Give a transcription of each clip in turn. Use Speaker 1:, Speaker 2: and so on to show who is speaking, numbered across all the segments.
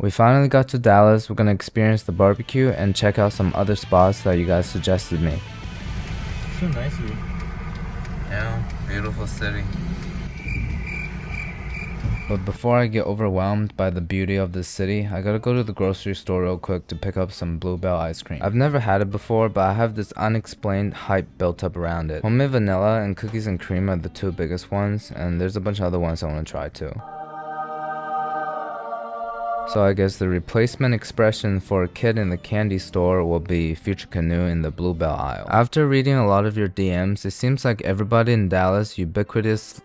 Speaker 1: We finally got to Dallas. We're gonna experience the barbecue and check out some other spots that you guys suggested me.
Speaker 2: So nice here.
Speaker 1: Yeah, beautiful city. But before I get overwhelmed by the beauty of this city, I gotta go to the grocery store real quick to pick up some Bluebell ice cream. I've never had it before, but I have this unexplained hype built up around it. Homemade vanilla and cookies and cream are the two biggest ones, and there's a bunch of other ones I want to try too. So I guess the replacement expression for a kid in the candy store will be FutureCanoe in the Bluebell aisle. After reading a lot of your DMs, it seems like everybody in Dallas ubiquitous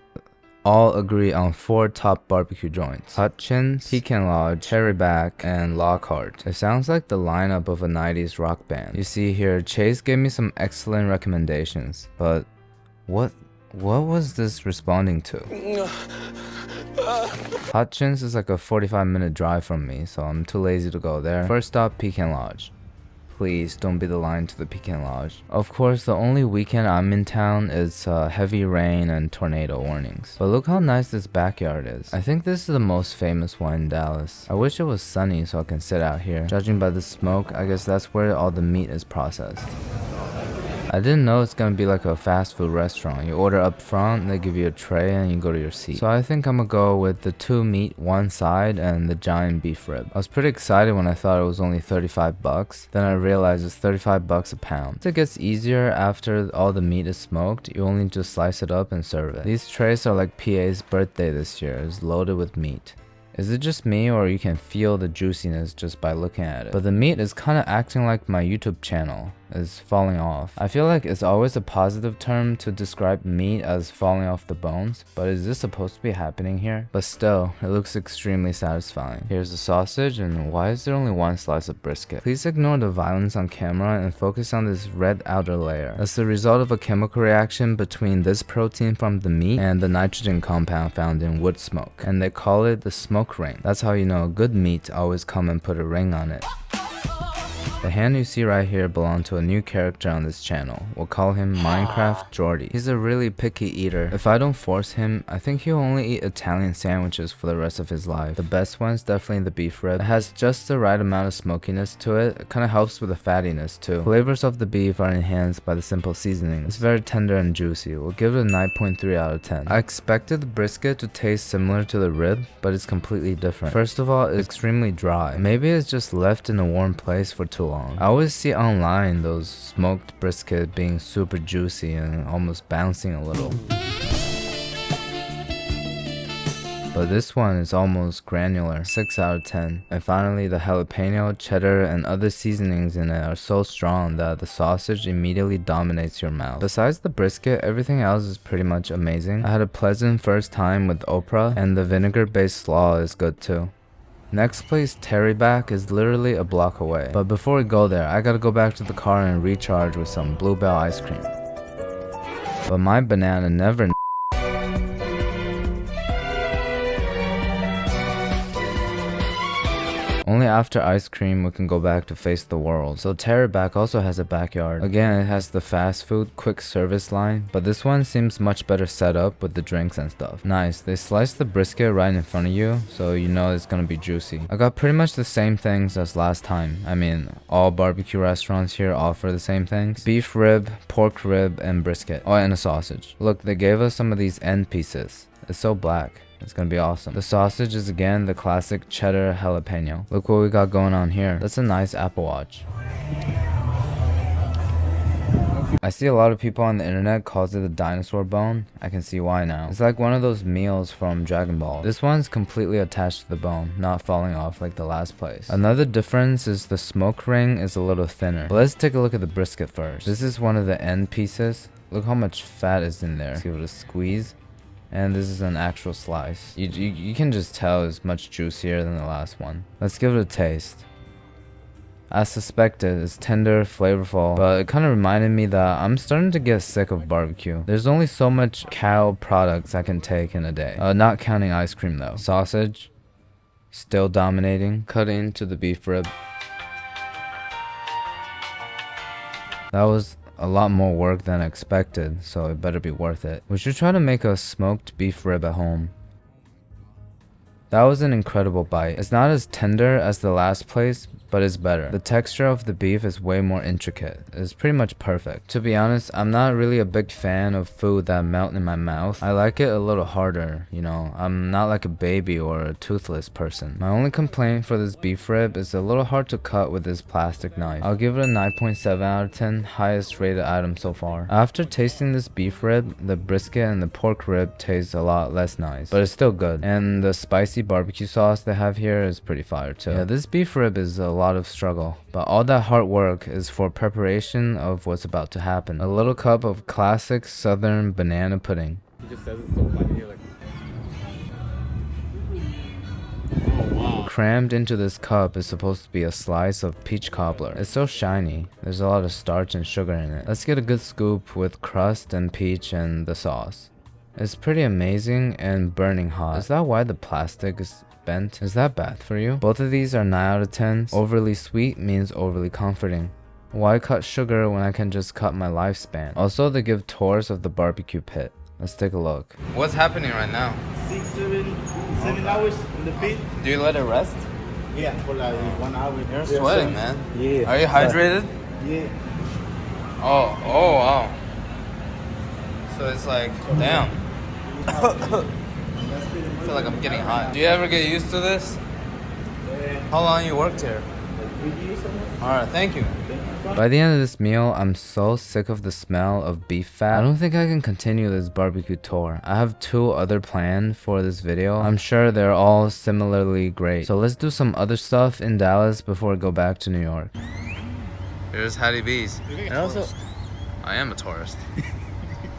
Speaker 1: all agree on 4 top barbecue joints: Hutchins, Pecan Lodge, Cherryback, and Lockhart. It sounds like the lineup of a 90s rock band. You see here, Chase gave me some excellent recommendations, but what was this responding to? Hutchins is like a 45-minute drive from me, so I'm too lazy to go there. First stop, Pecan Lodge. Please don't be the line to the Pecan Lodge. Of course, the only weekend I'm in town is heavy rain and tornado warnings. But look how nice this backyard is. I think this is the most famous one in Dallas. I wish it was sunny so I can sit out here. Judging by the smoke, I guess that's where all the meat is processed. I didn't know it's gonna be like a fast food restaurant. You order up front, they give you a tray, and you go to your seat. So I think I'm gonna go with the 2 meat one side and the giant beef rib. I was pretty excited when I thought it was only 35 bucks. Then I realized it's 35 bucks a pound. It gets easier after all the meat is smoked. You only just slice it up and serve it. These trays are like PA's birthday this year. It's loaded with meat. Is it just me, or you can feel the juiciness just by looking at it? But the meat is kind of acting like my YouTube channel is falling off. I feel like it's always a positive term to describe meat as falling off the bones, but is this supposed to be happening here? But still, it looks extremely satisfying. Here's the sausage, and why is there only 1 slice of brisket? Please ignore the violence on camera and focus on this red outer layer. That's the result of a chemical reaction between this protein from the meat and the nitrogen compound found in wood smoke, and they call it the smoke ring. That's how you know good meat always come and put a ring on it. The hand you see right here belonged to a new character on this channel. We'll call him Minecraft Jordy. He's a really picky eater. If I don't force him, I think he'll only eat Italian sandwiches for the rest of his life. The best one's definitely the beef rib. It has just the right amount of smokiness to it. It kind of helps with the fattiness too. Flavors of the beef are enhanced by the simple seasoning. It's very tender and juicy. We'll give it a 9.3 out of 10. I expected the brisket to taste similar to the rib, but it's completely different. First of all, it's extremely dry. Maybe it's just left in a warm place for too long. I always see online those smoked brisket being super juicy and almost bouncing a little. But this one is almost granular, 6 out of 10. And finally, the jalapeno, cheddar, and other seasonings in it are so strong that the sausage immediately dominates your mouth. Besides the brisket, everything else is pretty much amazing. I had a pleasant first time with Oprah, and the vinegar-based slaw is good too. Next place, Terryback, is literally a block away. But before we go there, I gotta go back to the car and recharge with some Bluebell ice cream. But my banana never Only after ice cream we can go back to face the world. So Terryback also has a backyard. Again, it has the fast food quick service line, but this one seems much better set up with the drinks and stuff. Nice, they slice the brisket right in front of you, so you know it's gonna be juicy. I got pretty much the same things as last time. I mean, all barbecue restaurants here offer the same things: beef rib, pork rib, and brisket. Oh, and a sausage. Look, they gave us some of these end pieces. It's so black. It's gonna be awesome. The sausage is again the classic cheddar jalapeno. Look what we got going on here. That's a nice Apple Watch. I see a lot of people on the internet calls it a dinosaur bone. I can see why now. It's like one of those meals from Dragon Ball. This one's completely attached to the bone, not falling off like the last place. Another difference is the smoke ring is a little thinner. But let's take a look at the brisket first. This is one of the end pieces. Look how much fat is in there. Let's give it a squeeze. And this is an actual slice. You can just tell it's much juicier than the last one. Let's give it a taste. As suspected, it's tender, flavorful, but it kind of reminded me that I'm starting to get sick of barbecue. There's only so much cow products I can take in a day. Not counting ice cream though. Sausage, still dominating. Cut into the beef rib. That was a lot more work than expected, so it better be worth it. We should try to make a smoked beef rib at home. That was an incredible bite. It's not as tender as the last place, but it's better. The texture of the beef is way more intricate. It's pretty much perfect. To be honest, I'm not really a big fan of food that melt in my mouth. I like it a little harder, you know. I'm not like a baby or a toothless person. My only complaint for this beef rib is a little hard to cut with this plastic knife. I'll give it a 9.7 out of 10, highest rated item so far. After tasting this beef rib, the brisket and the pork rib taste a lot less nice, but it's still good. And the spicy barbecue sauce they have here is pretty fire too. Yeah, this beef rib is a lot of struggle, but all that hard work is for preparation of what's about to happen. A little cup of classic southern banana pudding.
Speaker 2: He just says it's so funny. Like, oh wow.
Speaker 1: Crammed into this cup is supposed to be a slice of peach cobbler. It's so shiny. There's a lot of starch and sugar in it. Let's get a good scoop with crust and peach and the sauce. It's pretty amazing and burning hot. Is that why the plastic is bent? Is that bad for you? Both of these are 9 out of 10. Overly sweet means overly comforting. Why cut sugar when I can just cut my lifespan? Also, they give tours of the barbecue pit. Let's take a look. What's happening right now?
Speaker 3: 7 hours in the pit.
Speaker 1: Do you let it rest?
Speaker 3: Yeah, for like 1 hour.
Speaker 1: You're sweating, man.
Speaker 3: Yeah.
Speaker 1: Are you hydrated?
Speaker 3: Yeah.
Speaker 1: Oh wow. So it's like, damn. I feel like I'm getting hot. Do you ever get used to this?
Speaker 3: Yeah.
Speaker 1: How long you worked here?
Speaker 3: Like 3 years or more.
Speaker 1: Alright, thank you. By the end of this meal, I'm so sick of the smell of beef fat. I don't think I can continue this barbecue tour. I have 2 other planned for this video. I'm sure they're all similarly great. So let's do some other stuff in Dallas before we go back to New York. Here's Hattie B's. And also, I am a tourist.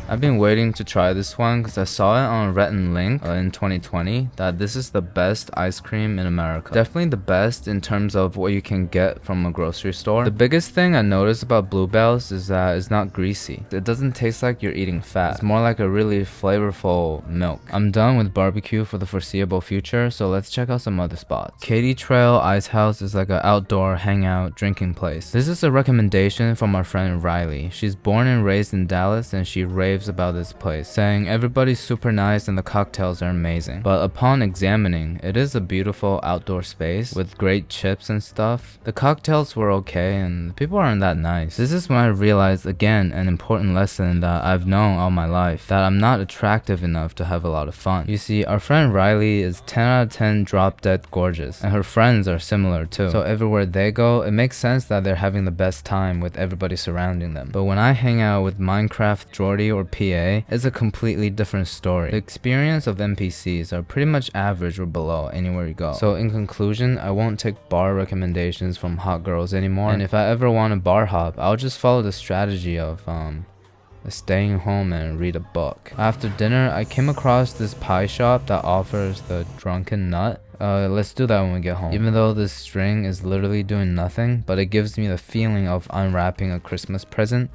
Speaker 1: I've been waiting to try this one because I saw it on Retin Link in 2020 that this is the best ice cream in America. Definitely the best in terms of what you can get from a grocery store. The biggest thing I noticed about Bluebell's is that it's not greasy. It doesn't taste like you're eating fat. It's more like a really flavorful milk. I'm done with barbecue for the foreseeable future, so let's check out some other spots. Katy Trail Ice House is like an outdoor hangout drinking place. This is a recommendation from our friend Riley. She's born and raised in Dallas and she raves about this place, saying everybody's super nice and the cocktails are amazing. But upon examining, it is a beautiful outdoor space with great chips and stuff. The cocktails were okay and the people aren't that nice. This is when I realized again an important lesson that I've known all my life, that I'm not attractive enough to have a lot of fun. You see, our friend Riley is 10 out of 10 drop dead gorgeous, and her friends are similar too. So everywhere they go, it makes sense that they're having the best time with everybody surrounding them. But when I hang out with Minecraft Jordy or PA, it's a completely different story. The experience of NPCs are pretty much average or below anywhere you go. So in conclusion, I won't take bar recommendations from hot girls anymore, and if I ever want a bar hop, I'll just follow the strategy of staying home and read a book. After dinner, I came across this pie shop that offers the drunken nut. Let's do that when we get home. Even though this string is literally doing nothing, but it gives me the feeling of unwrapping a Christmas present,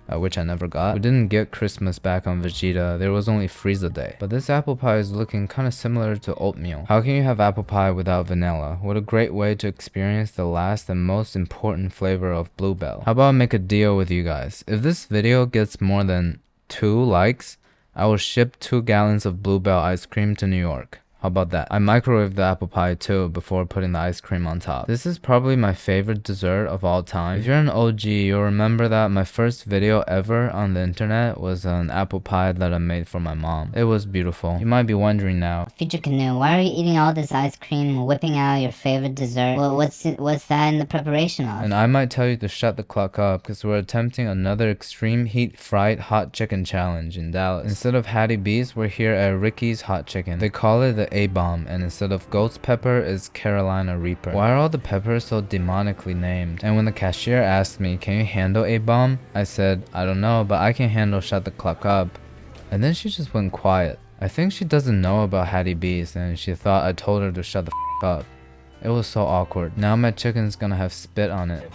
Speaker 1: which I never got. We didn't get Christmas back on Vegeta, there was only Frieza Day. But this apple pie is looking kinda similar to oatmeal. How can you have apple pie without vanilla? What a great way to experience the last and most important flavor of Bluebell. How about I make a deal with you guys? If this video gets more than 2 likes, I will ship 2 gallons of Bluebell ice cream to New York. How about that? I microwaved the apple pie too before putting the ice cream on top. This is probably my favorite dessert of all time. If you're an OG, you'll remember that my first video ever on the internet was an apple pie that I made for my mom. It was beautiful. You might be wondering now,
Speaker 4: FutureCanoe, why are you eating all this ice cream, whipping out your favorite dessert? Well, what's that in the preparation of?
Speaker 1: and I might tell you to shut the clock up because we're attempting another extreme heat fried hot chicken challenge in Dallas. Instead of Hattie B's, we're here at Ricky's Hot Chicken. They call it the A-bomb, and instead of ghost pepper is Carolina Reaper. Why are all the peppers so demonically named? And when the cashier asked me, can you handle A-bomb? I said, I don't know, but I can handle shut the clock up. And then she just went quiet. I think she doesn't know about Hattie B's and she thought I told her to shut the f up. It was so awkward. Now my chicken's gonna have spit on it.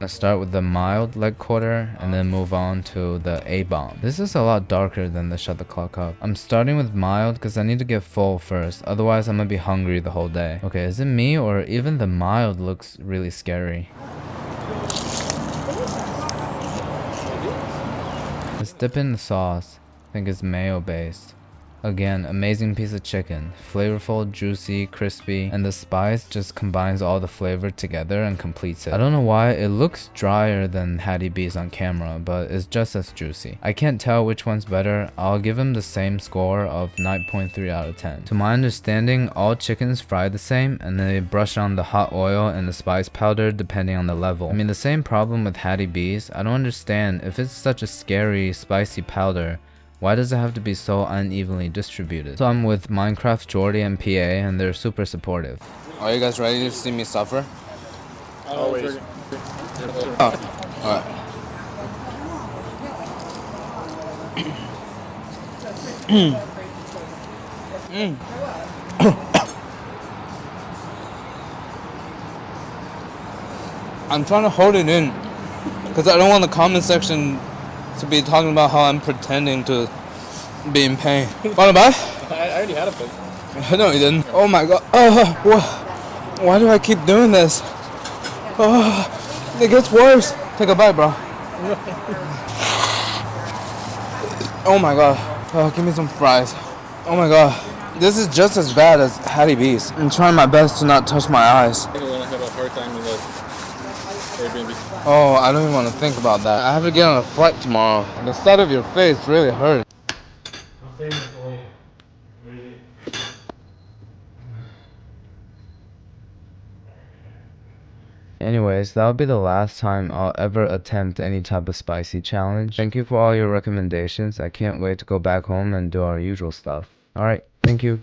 Speaker 1: Let's start with the mild leg quarter and then move on to the A-bomb. This is a lot darker than the shut the clock up. I'm starting with mild because I need to get full first, otherwise I'm gonna be hungry the whole day. Okay, is it me or even the mild looks really scary? Let's dip in the sauce. I think it's mayo based. Again, amazing piece of chicken. Flavorful, juicy, crispy, and the spice just combines all the flavor together and completes it. I don't know why it looks drier than Hattie B's on camera, but it's just as juicy. I can't tell which one's better. I'll give him the same score of 9.3 out of 10. To my understanding, all chickens fry the same, and they brush on the hot oil and the spice powder depending on the level. I mean, the same problem with Hattie B's. I don't understand, if it's such a scary, spicy powder, why does it have to be so unevenly distributed? So I'm with Minecraft, Jordy, and PA, and they're super supportive. Are you guys ready to see me suffer?
Speaker 2: Always.
Speaker 1: Oh, alright. I'm trying to hold it in because I don't want the comment section to be talking about how I'm pretending to be in pain. Wanna buy?
Speaker 2: I already had a bit.
Speaker 1: No, you didn't. Oh my god. Why do I keep doing this? It gets worse. Take a bite, bro. Oh my god. Give me some fries. Oh my god. This is just as bad as Hattie B's. I'm trying my best to not touch my eyes.
Speaker 2: I think we're gonna have a hard time in the Airbnb.
Speaker 1: Oh, I don't even want to think about that. I have to get on a flight tomorrow. The side of your face really hurts. Anyways, that'll be the last time I'll ever attempt any type of spicy challenge. Thank you for all your recommendations. I can't wait to go back home and do our usual stuff. Alright, thank you.